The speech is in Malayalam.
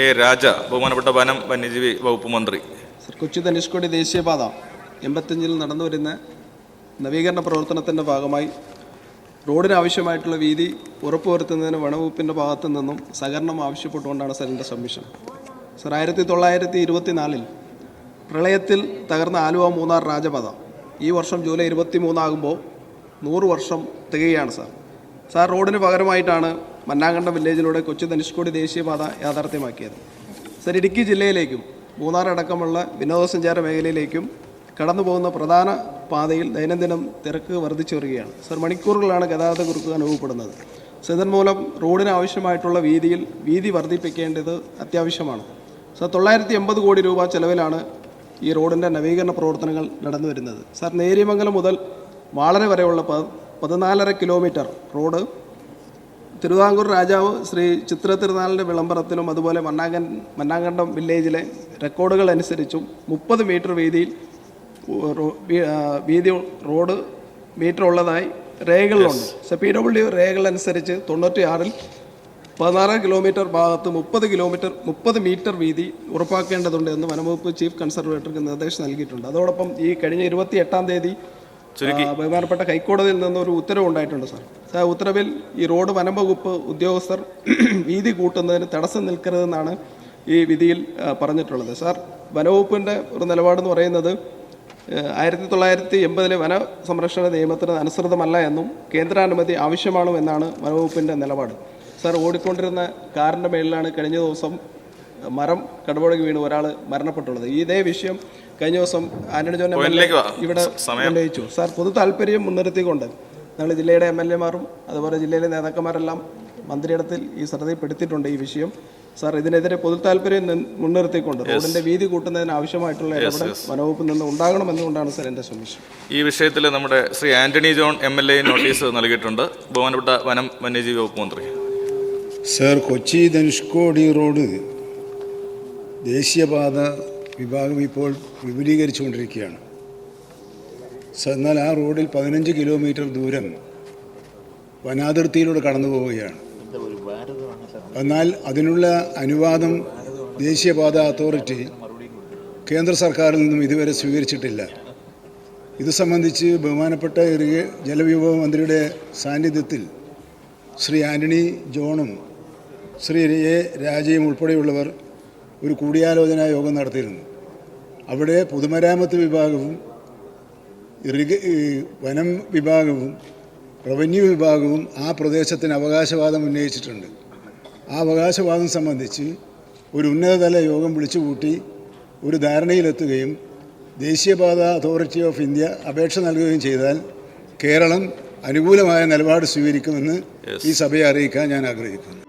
എ രാജ, ബഹുമാനപ്പെട്ട വനം വന്യജീവി വകുപ്പ് മന്ത്രി. കൊച്ചി ധനുഷ്കോടി ദേശീയപാത 85-ൽ നടന്നു വരുന്ന നവീകരണ പ്രവർത്തനത്തിൻ്റെ ഭാഗമായി റോഡിനാവശ്യമായിട്ടുള്ള വീതി ഉറപ്പുവരുത്തുന്നതിന് വനവകുപ്പിൻ്റെ ഭാഗത്തു നിന്നും സഹകരണം ആവശ്യപ്പെട്ടുകൊണ്ടാണ് സർ എൻ്റെ സബ്മിഷൻ. സർ, 1924-ൽ പ്രളയത്തിൽ തകർന്ന ആലുവ മൂന്നാർ രാജപാത ഈ വർഷം ജൂലൈ 23 ആകുമ്പോൾ 100 വർഷം തികയാണ് സാർ. സാർ, റോഡിന് പകരമായിട്ടാണ് മന്നാങ്കണ്ടം വില്ലേജിലൂടെ കൊച്ചി ധനുഷ്കോടി ദേശീയപാത യാഥാർത്ഥ്യമാക്കിയത്. സർ, ഇടുക്കി ജില്ലയിലേക്കും മൂന്നാർ അടക്കമുള്ള വിനോദസഞ്ചാര മേഖലയിലേക്കും കടന്നു പോകുന്ന പ്രധാന പാതയിൽ ദൈനംദിനം തിരക്ക് വർദ്ധിച്ചു വരികയാണ്. സർ, മണിക്കൂറുകളാണ് ഗതാഗത കുരുക്ക് അനുഭവപ്പെടുന്നത്. സർ, മൂലം റോഡിന് ആവശ്യമായിട്ടുള്ള വീതി വർദ്ധിപ്പിക്കേണ്ടത് അത്യാവശ്യമാണ്. സർ, 980 കോടി രൂപ ചെലവിലാണ് ഈ റോഡിൻ്റെ നവീകരണ പ്രവർത്തനങ്ങൾ നടന്നു വരുന്നത്. സർ, നേര്യമംഗലം മുതൽ വാളര വരെയുള്ള 14.5 കിലോമീറ്റർ റോഡ് തിരുവിതാംകൂർ രാജാവ് ശ്രീ ചിത്ര തിരുനാളിൻ്റെ വിളംബരത്തിനും അതുപോലെ മന്നാങ്കണ്ടം വില്ലേജിലെ റെക്കോർഡുകൾ അനുസരിച്ചും 30 മീറ്റർ വീതി റോഡ് മീറ്റർ ഉള്ളതായി രേഖകളിലുണ്ട്. PWD രേഖകൾ അനുസരിച്ച് 96-ൽ 16 കിലോമീറ്റർ ഭാഗത്ത് 30 മീറ്റർ വീതി ഉറപ്പാക്കേണ്ടതുണ്ട് എന്ന് വനംവകുപ്പ് ചീഫ് കൺസർവേറ്റർക്ക് നിർദ്ദേശം നൽകിയിട്ടുണ്ട്. അതോടൊപ്പം ഈ കഴിഞ്ഞ 28-ാം തീയതി ബഹുമാനപ്പെട്ട ഹൈക്കോടതിയിൽ നിന്ന് ഒരു ഉത്തരവ് ഉണ്ടായിട്ടുണ്ട്. സാർ, ഉത്തരവിൽ ഈ റോഡ് വനംവകുപ്പ് ഉദ്യോഗസ്ഥർ വീതി കൂട്ടുന്നതിന് തടസ്സം നിൽക്കരുതെന്നാണ് ഈ വിധിയിൽ പറഞ്ഞിട്ടുള്ളത്. സാർ, വനവകുപ്പിൻ്റെ ഒരു നിലപാടെന്ന് പറയുന്നത് 1980-ലെ വന സംരക്ഷണ നിയമത്തിന് അനുസൃതമല്ല എന്നും കേന്ദ്രാനുമതി ആവശ്യമാണോ എന്നാണ് വനവകുപ്പിൻ്റെ നിലപാട്. സാർ, ഓടിക്കൊണ്ടിരുന്ന കാറിൻ്റെ മേളിലാണ് കഴിഞ്ഞ ദിവസം മരം കടപുഴകി വീണ് ഒരാൾ മരണപ്പെട്ടുള്ളത്. ഇതേ വിഷയം കഴിഞ്ഞ ദിവസം ആന്റണി ജോൺ ഇവിടെ ഉന്നയിച്ചു. സാർ, പൊതു താല്പര്യം മുൻനിർത്തിക്കൊണ്ട് ഞങ്ങൾ ജില്ലയുടെ MLA-മാരും അതുപോലെ ജില്ലയിലെ നേതാക്കന്മാരെല്ലാം മന്ത്രിയിടത്തിൽ ഈ ശ്രദ്ധയിൽപ്പെടുത്തിയിട്ടുണ്ട് ഈ വിഷയം. സാർ, ഇതിനെതിരെ പൊതു താല്പര്യം മുൻനിർത്തിക്കൊണ്ട് റോഡിന്റെ വീതി കൂട്ടുന്നതിന് ആവശ്യമായിട്ടുള്ള ഇടപെടൽ വനവകുപ്പിൽ നിന്ന് ഉണ്ടാകണമെന്നുകൊണ്ടാണ് സാർ എൻ്റെ സബ്മിഷൻ. ഈ വിഷയത്തിൽ നമ്മുടെ Shri Antony John MLA notice നൽകിയിട്ടുണ്ട്. ബഹുമാനപ്പെട്ട വനം വന്യജീവി വകുപ്പ് മന്ത്രി. സാർ, കൊച്ചി ധനുഷ്കോടി റോഡ് ദേശീയപാത വിഭാഗം ഇപ്പോൾ വിപുലീകരിച്ചുകൊണ്ടിരിക്കുകയാണ്. എന്നാൽ ആ റോഡിൽ 15 കിലോമീറ്റർ ദൂരം വനാതിർത്തിയിലൂടെ കടന്നു പോവുകയാണ്. എന്നാൽ അതിനുള്ള അനുവാദം ദേശീയപാത അതോറിറ്റി കേന്ദ്ര സർക്കാരിൽ നിന്നും ഇതുവരെ സ്വീകരിച്ചിട്ടില്ല. ഇത് സംബന്ധിച്ച് ബഹുമാനപ്പെട്ട ജലവിഭവ മന്ത്രിയുടെ സാന്നിധ്യത്തിൽ ശ്രീ ആന്റണി ജോണും ശ്രീ എ രാജയും ഉൾപ്പെടെയുള്ളവർ ഒരു കൂടിയാലോചനാ യോഗം നടത്തിയിരുന്നു. അവിടെ പൊതുമരാമത്ത് വിഭാഗവും വനം വിഭാഗവും റവന്യൂ വിഭാഗവും ആ പ്രദേശത്തിന് അവകാശവാദം ഉന്നയിച്ചിട്ടുണ്ട്. ആ അവകാശവാദം സംബന്ധിച്ച് ഒരു ഉന്നതതല യോഗം വിളിച്ചുകൂട്ടി ഒരു ധാരണയിലെത്തുകയും ദേശീയപാത അതോറിറ്റി ഓഫ് ഇന്ത്യ അപേക്ഷ നൽകുകയും ചെയ്താൽ കേരളം അനുകൂലമായ നിലപാട് സ്വീകരിക്കുമെന്ന് ഈ സഭയെ അറിയിക്കാൻ ഞാൻ ആഗ്രഹിക്കുന്നു.